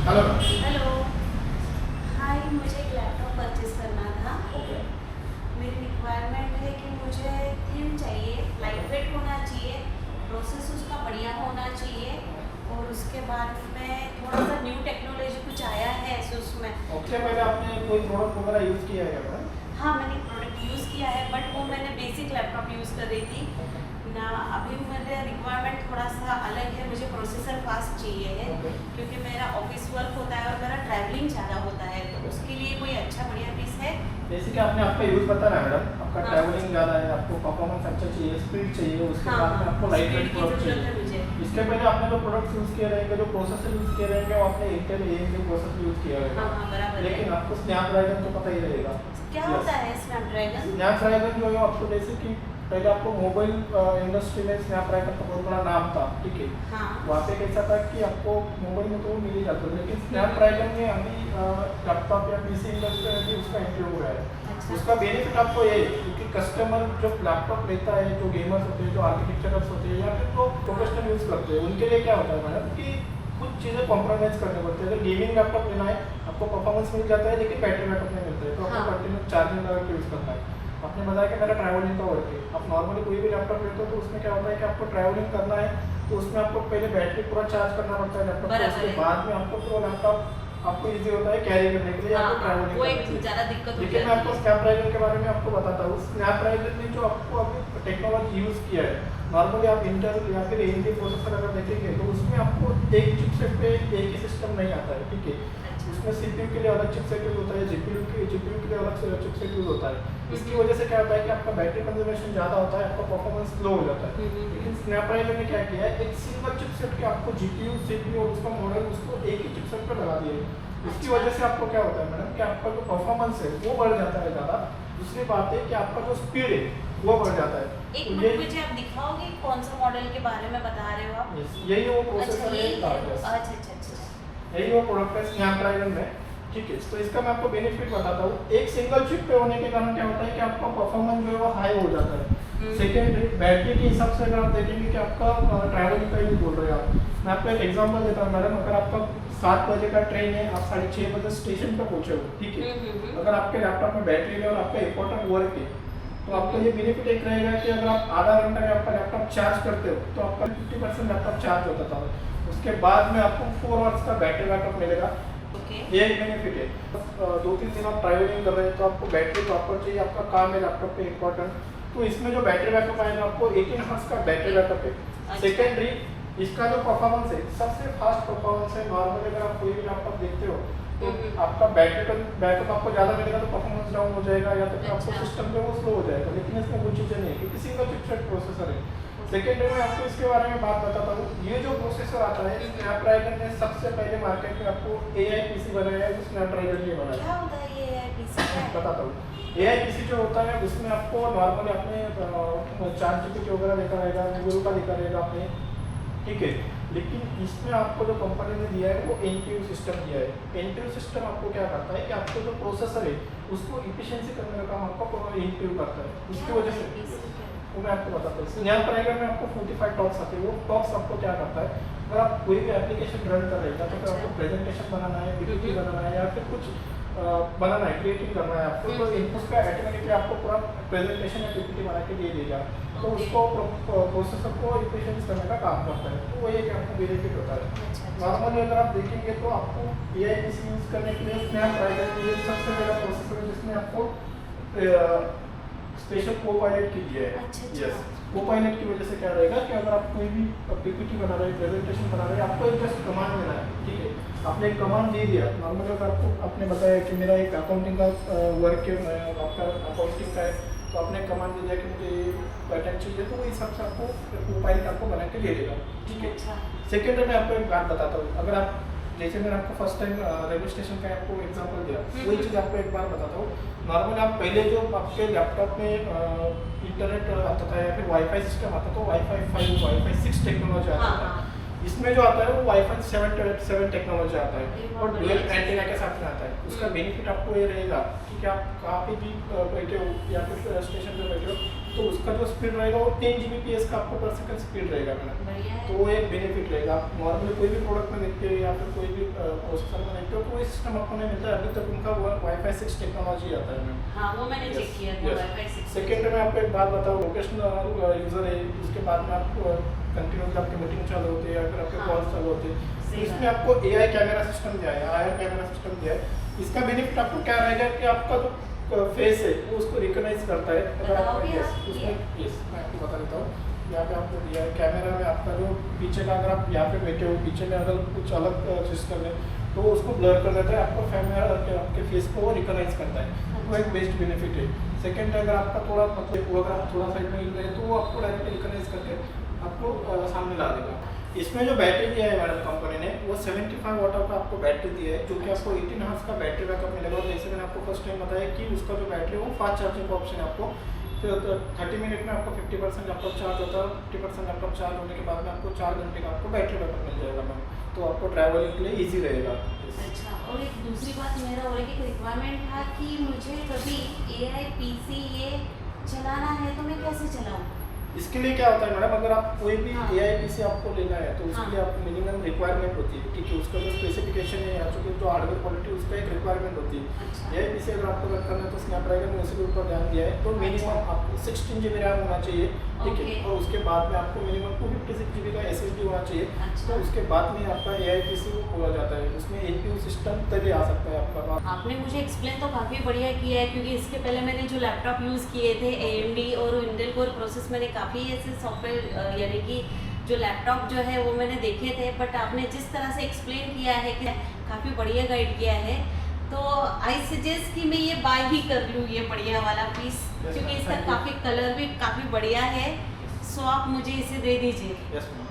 Hello. Hello. हाय, मुझे एक laptop purchase करना था। ओके। मेरी रिक्वायरमेंट है कि मुझे थीम चाहिए, लाइट वेट होना चाहिए, प्रोसेस उसका बढ़िया होना चाहिए और उसके बाद में थोड़ा सा न्यू टेक्नोलॉजी कुछ आया है उसमें। उससे पहले आपने कोई प्रोडक्ट वगैरह यूज़ किया है क्या? हाँ, मैंने प्रोडक्ट यूज़ किया है बट वो मैंने बेसिक लैपटॉप यूज़ कर रही थी ओके। ना। अभी मेरा रिक्वायरमेंट थोड़ा सा अलग है, मुझे प्रोसेसर फास्ट चाहिए है ओके। क्योंकि मेरा ऑफिस वर्क होता है और मेरा ट्रैवलिंग ज़्यादा होता है, तो उसके लिए कोई अच्छा बढ़िया पीस है। जैसे कि आपने आपका यूज़ बताया मैडम, आपका हाँ। ट्रैवलिंग ज़्यादा है, आपको परफॉर्मेंस अच्छा चाहिए, स्पीड चाहिए, उसके हाँ, बाद में आपको लाइट वेट स्पीड की प्रोडक्ट ज़रूरत है चाहिए। मुझे। इसके पहले आपने जो प्रोडक्ट यूज़ किए रहेंगे, जो प्रोसेसर यूज़ किए रहेंगे, वो आपने इंटेल AMD प्रोसेसर यूज़ किया रहेगा। हाँ, बराबर है। लेकिन आपको स्नैपड्रैगन तो पता ही रहेगा। क्या Yes। होता है स्नैपड्रैगन? स्नैपड्रैगन जो है आपको, जैसे कि पहले आपको मोबाइल इंडस्ट्री में स्नैपड्रैगन का बहुत बड़ा नाम था, ठीक है। हाँ। वहाँ पे कैसा था कि आपको मोबाइल में तो वो मिल ही जाता था, लेकिन स्नैपड्रैगन में अभी लैपटॉप या PC इंडस्ट्री में भी उसका एंट्री हुआ है। अच्छा। उसका बेनिफिट आपको ये है क्योंकि कस्टमर जो लैपटॉप लेता है, जो गेमर्स होते हैं, जो आर्किटेक्चरर्स होते हैं या फिर जो प्रोफेशनल यूज़ करते हैं, उनके लिए क्या होता है मैडम कि कुछ चीज़ें कॉम्प्रोमाइज़ करने पड़ते हैं। अगर गेमिंग लैपटॉप लेना है, आपको परफॉर्मेंस मिल जाता है लेकिन बैटरी बैकअप नहीं मिलता है, तो आपको हाँ। कंटिन्यू चार्जिंग लगा के यूज़ करना है। आपने बताया कि मेरा ट्रैवलिंग का वर्क है, आप नॉर्मली कोई भी लैपटॉप लेते हो तो उसमें क्या होता है कि आपको ट्रैवलिंग करना है तो उसमें आपको पहले बैटरी पूरा चार्ज करना पड़ता है लैपटॉप को, बराबर उसके है। बाद में आपको वो लैपटॉप आपको ईजी होता है कैरी करने के लिए, आपको हाँ, ट्रैवलिंग वो करने एक के लिए। ज़्यादा दिक्कत हो लेकिन मैं आपको जाती है। स्नैपड्रैगन के बारे में आपको बताता हूँ। स्नैपड्रैगन ने जो आपको अभी टेक्नोलॉजी यूज़ किया है, नॉर्मली आप इंटेल या फिर AMD प्रोसेसर अगर देखेंगे तो उसमें आपको एक चिपसेट पे एक ही सिस्टम नहीं आता है, ठीक है। अच्छा। उसमें CPU के लिए अलग चिपसेट यूज़ होता है, GPU के लिए अलग चिपसेट यूज़ होता है। इसकी वजह से क्या होता है कि आपका बैटरी कंजम्पशन ज़्यादा होता है, आपका परफॉर्मेंस लो हो जाता है। लेकिन स्नैपड्रैगन ने क्या किया है, एक सिंगल चिपसेट के आपको GPU, CPU और उसका मॉडल उसको एक ही चिपसेट पर लगा दिया है। इसकी वजह से आपको क्या होता है मैडम कि आपका जो परफॉर्मेंस है वो बढ़ जाता है ज़्यादा। दूसरी बात है कि आपका जो स्पीड है वो बढ़ जाता है। एक तो मिनट, मुझे आप दिखाओगे कौन सा मॉडल के बारे में बता रहे हो आप? यही वो अच्छा, प्रोसेसर ये है है। yes। अच्छा अच्छा अच्छा। यही वो प्रोडक्ट है स्नैपड्रैगन में, ठीक है। तो इसका मैं आपको बेनिफिट बताता हूँ। एक सिंगल चिप पे होने के कारण क्या होता है कि आपका परफॉर्मेंस जो है वो हाई हो जाता है। सेकेंड, बैटरी के हिसाब से अगर आप देखेंगे कि आपका ट्रैवलिंग का ही बोल रहे हैं आप, मैं आपको एक एग्जांपल देता हूँ मैडम। अगर आपका 7 बजे का ट्रेन है, आप 6:30 बजे स्टेशन पर पहुँचे हो, ठीक है। अगर आपके लैपटॉप में बैटरी है और आपका इंपॉर्टेंट वर्क है तो आपका ये बेनिफिट एक रहेगा कि अगर आप आधा घंटा में आपका लैपटॉप चार्ज करते हो तो आपका 50% लैपटॉप चार्ज होता था। उसके बाद में आपको 4 आवर्स का बैटरी बैकअप मिलेगा। ओके। ये एक बेनिफिट है। 2-3 दिन आप ट्रैवलिंग कर रहे हैं तो आपको बैटरी प्रॉपर चाहिए, आपका काम है लैपटॉप पे इंपॉर्टेंट, तो इसमें जो बैटरी बैकअप आएगा आपको 18 आवर्स का बैटरी बैकअप है। अच्छा। सेकेंडरी, इसका जो परफॉर्मेंस है सबसे फास्ट परफॉर्मेंस है। नॉर्मली अगर आप कोई भी लैपटॉप देखते हो तो आपका बैटरी का बैकअप आपको ज़्यादा मिलेगा तो परफॉर्मेंस डाउन हो जाएगा या तो फिर आपको अच्छा। सिस्टम पे वो स्लो हो जाएगा। लेकिन इसमें वो चीज़ें नहीं है क्योंकि सिंगल चिपसेट प्रोसेसर है। सेकेंडरी में आपको इसके बारे में बात बताता हूँ। ये जो प्रोसेसर आता है, स्नैपड्रैगन ने सबसे पहले मार्केट में आपको AI PC बनाया है, वो स्नैपड्रैगन ने बनाया है। क्या होता है ये पीसी क्या है? बताता हूँ। AI PC जो होता है उसमें आपको नॉर्मली आपने ChatGPT वगैरह देखा रहेगा, गूगल का देखा रहेगा आपने, ठीक है। लेकिन इसमें आपको जो कंपनी ने दिया है वो NPU सिस्टम दिया है। NPU सिस्टम आपको क्या करता है कि आपको जो प्रोसेसर है उसको इफिशिएंसी करने का काम आपका NPU करता है। उसकी वजह से वो मैं आपको बताता हूँ। स्नैपड्रैगन में आपको 45 टॉप्स आते हैं। वो टॉप्स आपको क्या करता है, अगर आप कोई भी एप्लीकेशन रन कर रहे हैं तो फिर आपको प्रेजेंटेशन बनाना है, PPT बनाना है या फिर कुछ बनाना है, क्रिएटिंग करना है आपको, तो इनपुट का ऑटोमेटिकली आपको पूरा प्रेजेंटेशन या PPT बना के दे देगा। तो उसको प्रोसेसर को इफिशिएंस करने का काम करता है, तो वो एक आपको बेनिफिट होता है। नॉर्मली अगर आप देखेंगे तो आपको AI PC यूज़ करने के लिए स्नैपड्रैगन ये सबसे बड़ा प्रोसेसर है जिसमें आपको स्पेशल को-पायलट की दिया है। अच्छा, अच्छा। यस, को-पायलट की वजह से क्या रहेगा कि अगर आप कोई भी PPT बना रहे हैं, प्रेजेंटेशन बना रहे हैं, आपको एक जस्ट कमांड देना है, ठीक है। आपने एक कमांड दे दिया। नॉर्मली अगर आपको आपने बताया कि मेरा एक अकाउंटिंग का वर्क है, आपका अकाउंटिंग का है, तो आपने एक कमांड दे दिया कि मुझे ये पैटर्न चाहिए, तो वो हिसाब से आपको को-पायलट आपको बना के दे देगा, ठीक है। अच्छा। सेकेंड मैं आपको एक बात बताता हूँ। अगर आप जैसे मैंने आपको फर्स्ट टाइम रेलवे स्टेशन का आपको एग्जांपल दिया, वही चीज़ आपको एक बार बताता हूँ। नॉर्मली आप पहले जो आपके लैपटॉप में इंटरनेट आता था या फिर वाईफाई सिस्टम आता था, वाईफाई 5, वाईफाई 6 टेक्नोलॉजी आता हाँ, था। हाँ। इसमें जो आता है वो वाईफाई 7 टेक्नोलॉजी आता है ये और बहुत डुअल बढ़िया एंटीना के साथ में आता है। उसका बेनिफिट आपको ये रहेगा कि आप कहाँ पे भी बैठे हो या फिर स्टेशन पे बैठे हो तो उसका जो स्पीड रहेगा वो 10 Gbps का आपको पर सेकंड स्पीड रहेगा मैडम। बढ़िया है। तो वो एक बेनिफिट रहेगा। आप नॉर्मली कोई भी प्रोडक्ट में देखते हैं या फिर कोई भी प्रोसेसर में नहीं, तो कोई सिस्टम आपको नहीं मिलता है अभी तक। उनका वाईफाई 6 टेक्नोलॉजी आता है मैम। हाँ वो मैंने चेक किया था वाईफाई 6। सेकेंड में आपको एक बात बताओ, लोकेशनल यूज़र है, उसके बाद में आपको कंटिन्यूसली आपकी मीटिंग चालू होती है या फिर आपके हाँ। कॉल चालू होते हैं, तो सही इसमें बात। आपको AI कैमरा सिस्टम दिया है, IR कैमरा सिस्टम दिया है। इसका बेनिफिट आपको क्या रहेगा कि आपका जो फेस है वो उसको रिकॉग्नाइज करता है। अगर आपको बताओगे yes, आप उसमें yes, मैं आपको बता देता हूँ। यहाँ पे आपको दिया है कैमरा में आपका जो पीछे का, अगर आप यहाँ पे बैठे हो, पीछे में अगर कुछ अलग चीज़ कर लें तो वो उसको ब्लर कर देता है, आपका कैमरा आपके फेस को रिकॉग्नाइज करता है। वो एक बेस्ट बेनिफिट है। सेकंड, अगर आपका थोड़ा मतलब वो अगर आप थोड़ा साइड में हिल रहे हैं तो वो आपको डायरेक्ट रिकॉग्नाइज करके आपको सामने ला देगा। इसमें जो बैटरी दिया है मैडम कंपनी ने, वो 75 वाट का आपको बैटरी दिया है, जो कि आपको 18 आवर्स का बैटरी बैकअप मिलेगा। और जैसे मैंने आपको फर्स्ट टाइम बताया कि उसका जो बैटरी है वो फास्ट चार्जिंग का ऑप्शन है आपको। फिर 30 मिनट में आपको 50% लैपटॉप चार्ज होता है। 50% लैपटॉप चार्ज होने के बाद में आपको 4 घंटे का आपको बैटरी बैकअप मिल जाएगा मैम, तो आपको ट्रैवलिंग के लिए ईजी रहेगा। अच्छा, और एक दूसरी बात मेरा और एक रिक्वायरमेंट था कि मुझे कभी AI PC ये चलाना है तो मैं कैसे चलाऊँ? इसके लिए क्या होता है मैडम, अगर आप कोई भी हाँ। AI PC आपको लेना है तो उसके हाँ। लिए आपको मिनिमम रिक्वायरमेंट होती है, ठीक है। उसका जो स्पेसिफिकेशन है या जो हार्डवेयर क्वालिटी उसका एक रिक्वायरमेंट होती है। अच्छा। AI PC अगर आपको रन करना है तो स्नैपड्रैगन ने उसी के ऊपर ध्यान दिया है। तो मिनिमम आपको 16 GB रैम होना चाहिए, ठीक है। Okay। और उसके बाद में आपको मिनिमम 256 GB का SSD होना चाहिए। अच्छा। तो उसके बाद में आपका AI PC वो खोला जाता है, उसमें NPU सिस्टम तभी आ सकता है आपका। आपने मुझे एक्सप्लेन तो काफ़ी बढ़िया किया है, क्योंकि इसके पहले मैंने जो लैपटॉप यूज़ किए थे AMD और इंटेल कोर प्रोसेस, मैंने काफ़ी ऐसे सॉफ्टवेयर यानी कि जो लैपटॉप जो है वो मैंने देखे थे, बट आपने जिस तरह से एक्सप्लेन किया है कि काफ़ी बढ़िया गाइड किया है, तो आई सजेस्ट कि मैं ये बाय ही कर लूँ ये बढ़िया वाला पीस, Yes, क्योंकि ma'am. इसका Thank you. काफ़ी कलर भी काफ़ी बढ़िया है। सो आप मुझे इसे दे दीजिए। Yes ma'am.